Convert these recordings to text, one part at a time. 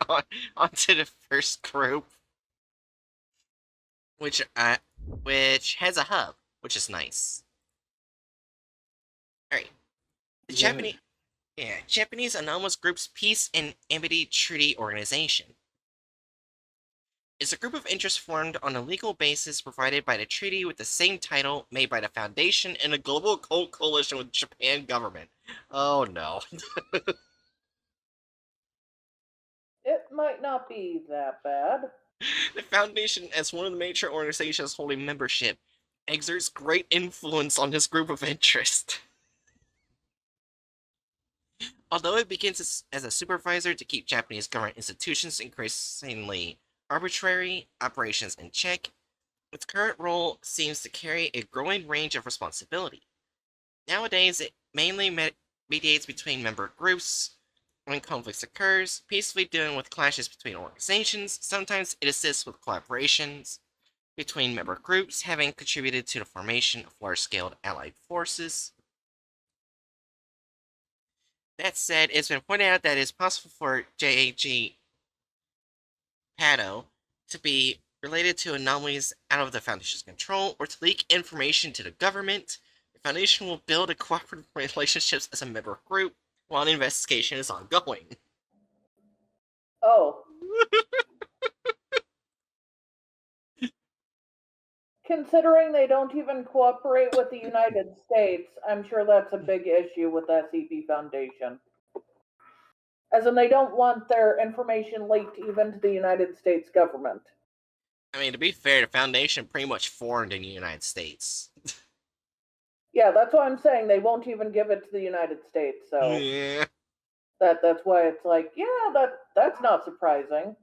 on, onto the first group, which has a hub, which is nice. All right, the Yeah. Japanese Anomalous Group's Peace and Amity Treaty Organization is a group of interests formed on a legal basis provided by the treaty with the same title made by the Foundation and a global cult coalition with the Japan government. Oh no. It might not be that bad. The Foundation, as one of the major organizations holding membership, exerts great influence on this group of interest. Although it begins as a supervisor to keep Japanese government institutions increasingly arbitrary operations in check, its current role seems to carry a growing range of responsibility. Nowadays, it mainly mediates between member groups when conflicts occurs, peacefully dealing with clashes between organizations. Sometimes it assists with collaborations between member groups, having contributed to the formation of large-scale allied forces. That said, it's been pointed out that it is possible for JAGPATO to be related to anomalies out of the Foundation's control or to leak information to the government. The Foundation will build a cooperative relationships as a member group while an investigation is ongoing. Oh. Considering they don't even cooperate with the United States, I'm sure that's a big issue with the SCP Foundation. As in, they don't want their information leaked even to the United States government. I mean, to be fair, the Foundation pretty much formed in the United States. Yeah, that's why I'm saying they won't even give it to the United States. So Yeah. that's why it's like, yeah, that's not surprising.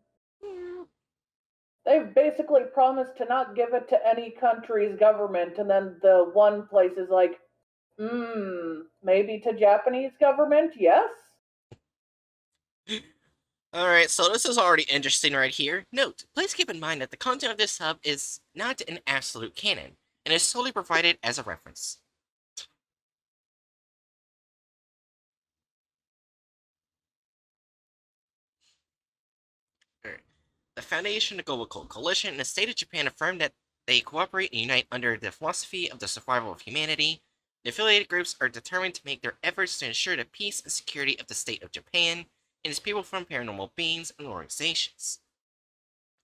They've basically promised to not give it to any country's government, and then the one place is like, maybe to Japanese government, yes? Alright, so this is already interesting right here. Note, please keep in mind that the content of this hub is not an absolute canon, and is solely provided as a reference. The Foundation, the Global Coalition, and the State of Japan affirm that they cooperate and unite under the philosophy of the survival of humanity. The affiliated groups are determined to make their efforts to ensure the peace and security of the State of Japan and its people from paranormal beings and organizations.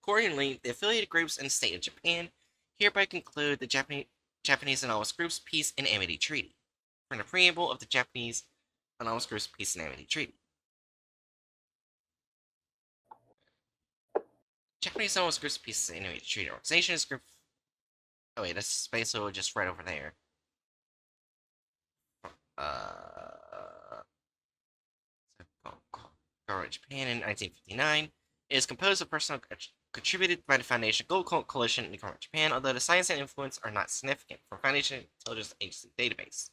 Accordingly, the affiliated groups in the State of Japan hereby conclude the Japanese Anomalous Group's Peace and Amity Treaty. From the preamble of the Japanese Anomalous Group's Peace and Amity Treaty. Japanese Anomalous Group's Peace and Amity Treaty Organization is group. Oh wait, that's basically just right over there. Uh, Japan in 1959. It is composed of personnel contributed by the Foundation Gold Coalition and the Government of Japan, although the science and influence are not significant from Foundation Intelligence Agency database.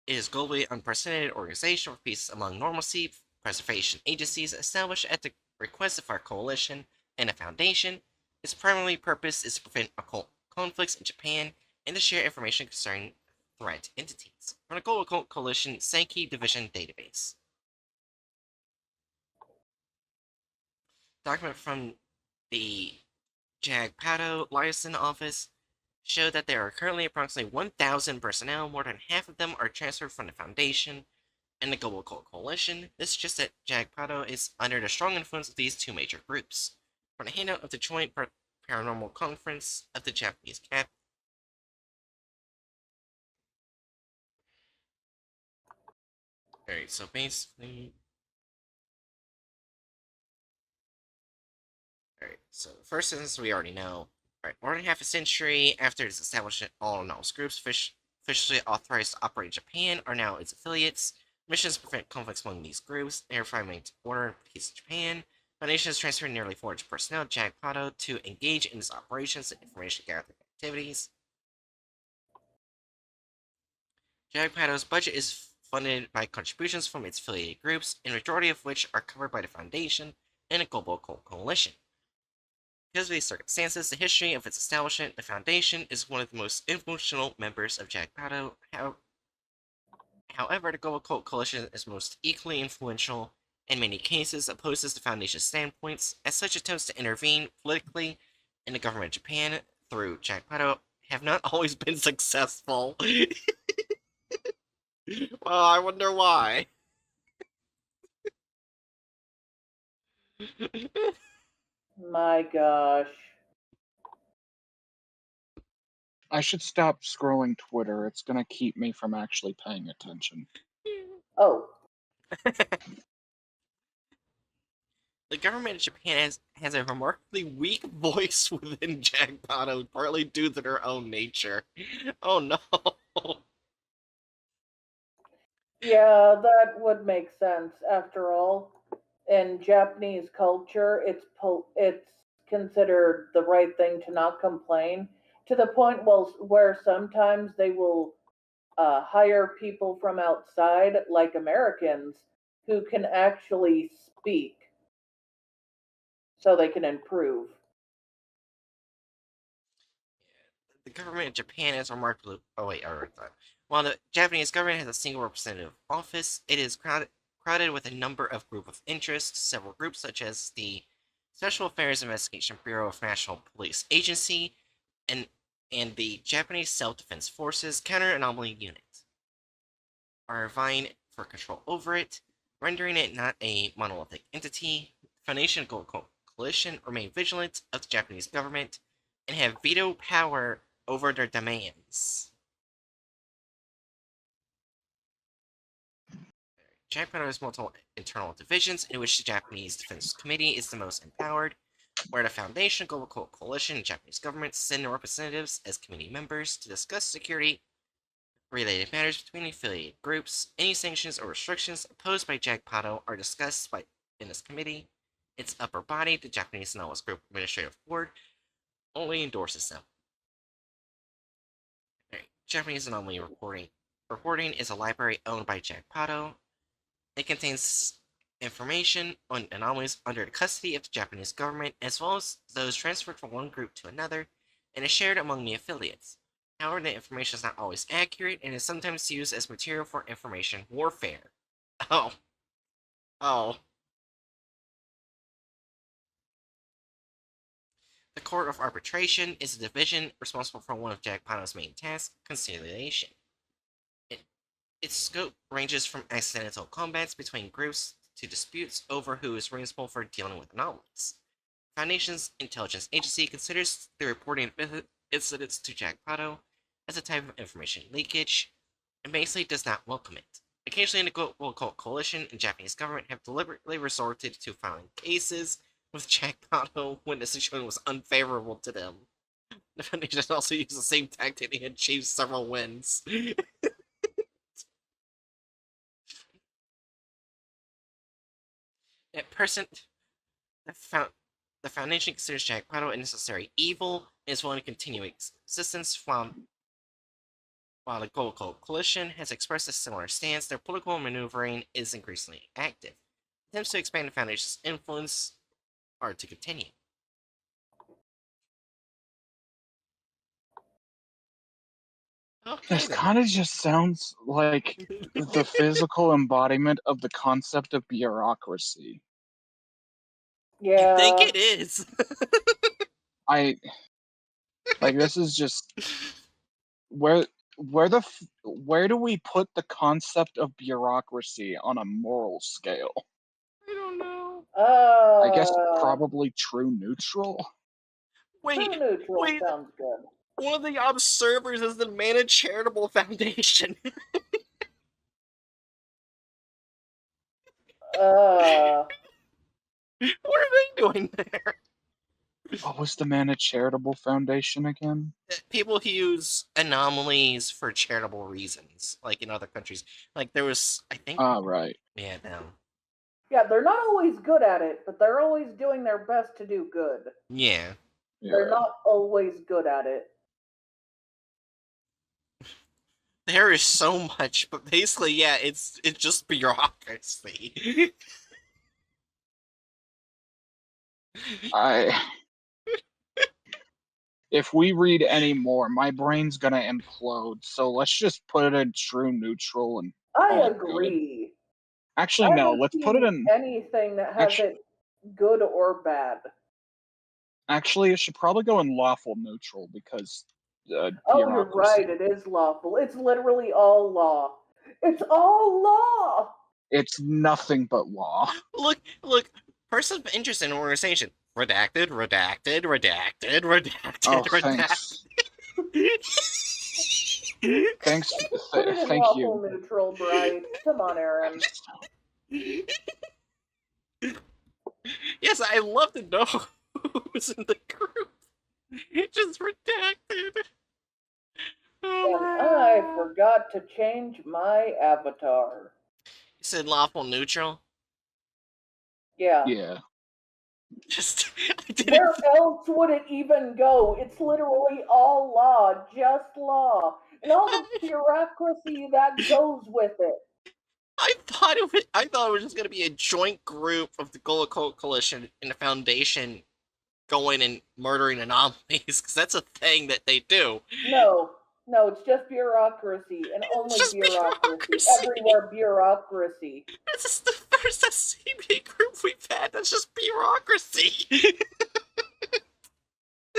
It is a globally unprecedented organization for peace among normalcy preservation agencies established at the request of our coalition and the Foundation. Its primary purpose is to prevent occult conflicts in Japan and to share information concerning threat entities from the Global Coalition Sankey Division database. Document from the JAGPATO liaison office show that there are currently approximately 1,000 personnel. More than half of them are transferred from the Foundation and the Global Coalition. This suggests that JAGPATO is under the strong influence of these two major groups. From the handout of the Joint Paranormal Conference of the Japanese Cap. Alright, so basically. Alright, so the first sentence we already know. Alright, more than half a century after its establishment, all anomalous groups officially authorized to operate in Japan are now its affiliates. Missions to prevent conflicts among these groups, thereby maintain order and peace in Japan. Foundation has transferred nearly 400 personnel to JAGPATO to engage in its operations and information gathering activities. JAGPATO's budget is funded by contributions from its affiliated groups, a majority of which are covered by the Foundation and the Global Coalition. Because of these circumstances, the history of its establishment, the Foundation is one of the most influential members of JAGPATO. However, the Global Cult Coalition is most equally influential, in many cases opposes the Foundation's standpoints, as such attempts to intervene politically in the government of Japan through JAGPATO have not always been successful. Well, I wonder why. My gosh. I should stop scrolling Twitter. It's gonna keep me from actually paying attention. Oh. The government of Japan has a remarkably weak voice within JAGPATO, partly due to their own nature. Oh no. Yeah, that would make sense. After all, in Japanese culture, it's considered the right thing to not complain, to the point where sometimes they will hire people from outside, like Americans, who can actually speak, so they can improve. The government of Japan is remarkably. Oh wait, I wrote that. While the Japanese government has a single representative office, it is crowded with a number of groups of interest. Several groups, such as the Special Affairs Investigation Bureau of National Police Agency and the Japanese Self-Defense Forces Counter Anomaly Unit, are vying for control over it, rendering it not a monolithic entity. The Foundation and Coalition remain vigilant of the Japanese government and have veto power over their demands. JAGPATO has multiple internal divisions, in which the Japanese Defense Committee is the most empowered, where the Foundation, Global Coalition, and Japanese government send representatives as committee members to discuss security-related matters between affiliated groups. Any sanctions or restrictions opposed by JAGPATO are discussed in this committee. Its upper body, the Japanese Anomalous Group Administrative Board, only endorses them. Japanese Anomaly Reporting is a library owned by JAGPATO. It contains information on anomalies under the custody of the Japanese government, as well as those transferred from one group to another, and is shared among the affiliates. However, the information is not always accurate and is sometimes used as material for information warfare. Oh. Oh. The Court of Arbitration is a division responsible for one of JAGPATO's main tasks, conciliation. Its scope ranges from accidental combats between groups to disputes over who is responsible for dealing with anomalies. Foundation's intelligence agency considers the reporting of incidents to JAGPATO as a type of information leakage, and basically does not welcome it. Occasionally, the Global Cult Coalition and Japanese government have deliberately resorted to filing cases with JAGPATO when the situation was unfavorable to them. The Foundation also used the same tactic and achieved several wins. At present, the Foundation considers JAGPATO a necessary evil and is willing to continue its existence while the Global Coalition has expressed a similar stance. Their political maneuvering is increasingly active. Attempts to expand the Foundation's influence are to continue. Okay, This then. kind of just sounds like the physical embodiment of the concept of bureaucracy. You think Yeah. it is? This is just where do we put the concept of bureaucracy on a moral scale? I don't know. I guess probably true neutral. True neutral sounds good. One of the observers is the Mana Charitable Foundation. What are they doing there? What was the Mana Charitable Foundation again? People who use anomalies for charitable reasons, like in other countries. Like there was, I think. Right. Yeah, no. Yeah, they're not always good at it, but they're always doing their best to do good. Yeah. They're not always good at it. There is so much, but basically, yeah, it's just bureaucracy. If we read any more, my brain's gonna implode. So let's just put it in true neutral and I all good. agree. Actually, I no. haven't Let's put it seen in. anything that has Actu- it good or bad. Actually, it should probably go in lawful neutral because Oh, you're bureaucracy. right. It is lawful. It's literally all law. It's all law. It's nothing but law. Look. Person of interest in organization. Redacted, redacted, redacted, redacted, Oh, redacted. thanks. Put it in Thank lawful you. neutral, Bright. Come on, Aaron. Yes, I love to know who's in the group. Just redacted. And I forgot to change my avatar. You said lawful neutral? Yeah. Yeah. Just, I didn't. Where else would it even go? It's literally all law, just law, and all the bureaucracy that goes with it. I thought it was just gonna be a joint group of the Gola Coalition and the Foundation going and murdering anomalies, because that's a thing that they do. No, it's just bureaucracy, and It's only just bureaucracy. bureaucracy. Everywhere bureaucracy. This is the first SCP group we've had that's just bureaucracy.